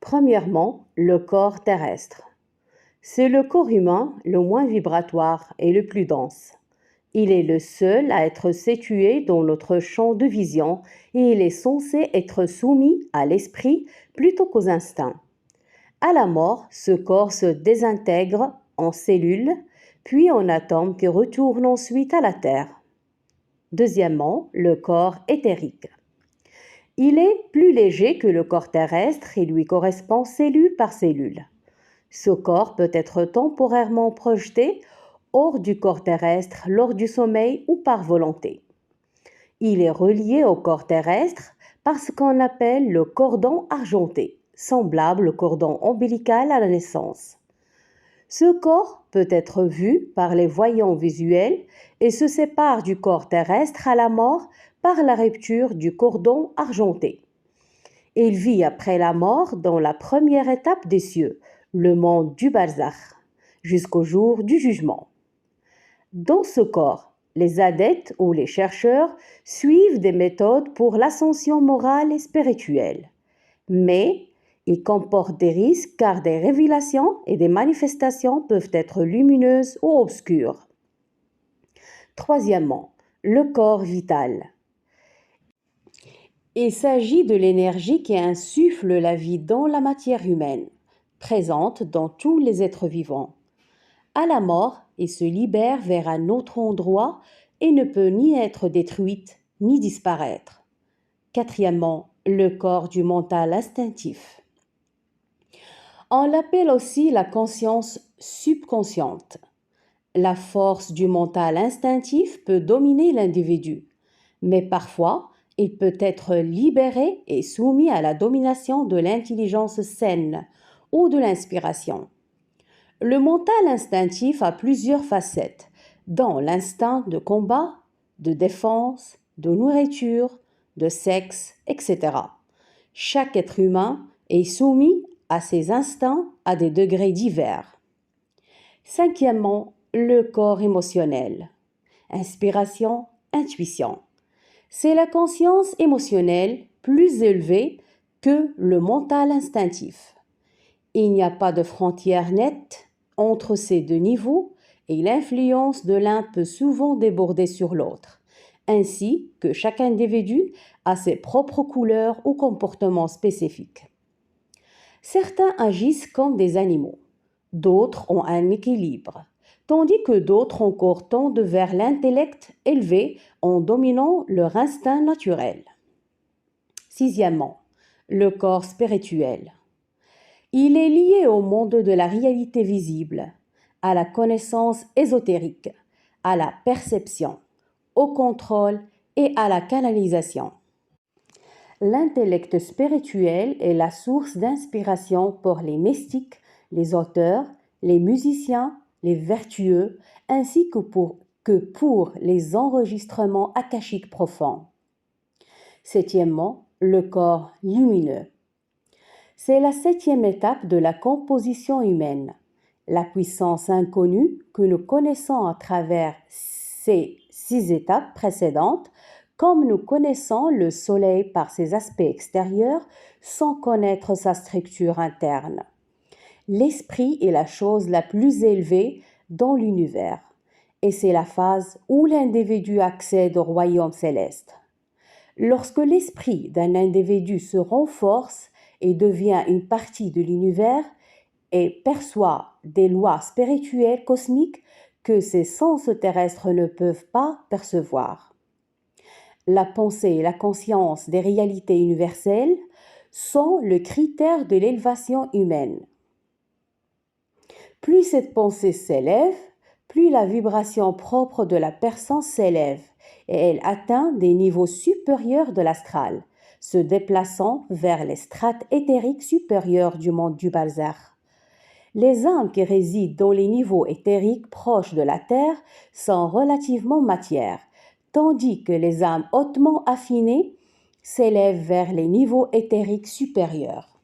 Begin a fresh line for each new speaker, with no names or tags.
Premièrement, le corps terrestre. C'est le corps humain le moins vibratoire et le plus dense. Il est le seul à être situé dans notre champ de vision et il est censé être soumis à l'esprit plutôt qu'aux instincts. À la mort, ce corps se désintègre en cellules, puis en atomes qui retournent ensuite à la Terre. Deuxièmement, le corps éthérique. Il est plus léger que le corps terrestre et lui correspond cellule par cellule. Ce corps peut être temporairement projeté hors du corps terrestre lors du sommeil ou par volonté. Il est relié au corps terrestre par ce qu'on appelle le cordon argenté, semblable au cordon ombilical à la naissance. Ce corps peut être vu par les voyants visuels et se sépare du corps terrestre à la mort par la rupture du cordon argenté. Il vit après la mort dans la première étape des cieux, le monde du barzakh, jusqu'au jour du jugement. Dans ce corps, les adeptes ou les chercheurs suivent des méthodes pour l'ascension morale et spirituelle. Mais il comporte des risques car des révélations et des manifestations peuvent être lumineuses ou obscures. Troisièmement, le corps vital. Il s'agit de l'énergie qui insuffle la vie dans la matière humaine, présente dans tous les êtres vivants. À la mort, il se libère vers un autre endroit et ne peut ni être détruite ni disparaître. Quatrièmement, le corps du mental instinctif. On l'appelle aussi la conscience subconsciente. La force du mental instinctif peut dominer l'individu, mais parfois, il peut être libéré et soumis à la domination de l'intelligence saine ou de l'inspiration. Le mental instinctif a plusieurs facettes, dont l'instinct de combat, de défense, de nourriture, de sexe, etc. Chaque être humain est soumis à ces instincts à des degrés divers. Cinquièmement, le corps émotionnel. Inspiration, intuition. C'est la conscience émotionnelle plus élevée que le mental instinctif. Il n'y a pas de frontière nette entre ces deux niveaux et l'influence de l'un peut souvent déborder sur l'autre, ainsi que chaque individu a ses propres couleurs ou comportements spécifiques. Certains agissent comme des animaux, d'autres ont un équilibre, tandis que d'autres encore tendent vers l'intellect élevé en dominant leur instinct naturel. Sixièmement, le corps spirituel. Il est lié au monde de la réalité visible, à la connaissance ésotérique, à la perception, au contrôle et à la canalisation. L'intellect spirituel est la source d'inspiration pour les mystiques, les auteurs, les musiciens, les vertueux, ainsi que pour les enregistrements akashiques profonds. Septièmement, le corps lumineux. C'est la septième étape de la composition humaine, la puissance inconnue que nous connaissons à travers ces 6 étapes précédentes, comme nous connaissons le Soleil par ses aspects extérieurs sans connaître sa structure interne. L'esprit est la chose la plus élevée dans l'univers, et c'est la phase où l'individu accède au royaume céleste. Lorsque l'esprit d'un individu se renforce et devient une partie de l'univers et perçoit des lois spirituelles cosmiques que ses sens terrestres ne peuvent pas percevoir. La pensée et la conscience des réalités universelles sont le critère de l'élévation humaine. Plus cette pensée s'élève, plus la vibration propre de la personne s'élève et elle atteint des niveaux supérieurs de l'astral, se déplaçant vers les strates éthériques supérieures du monde du barzakh. Les âmes qui résident dans les niveaux éthériques proches de la Terre sont relativement matière, tandis que les âmes hautement affinées s'élèvent vers les niveaux éthériques supérieurs.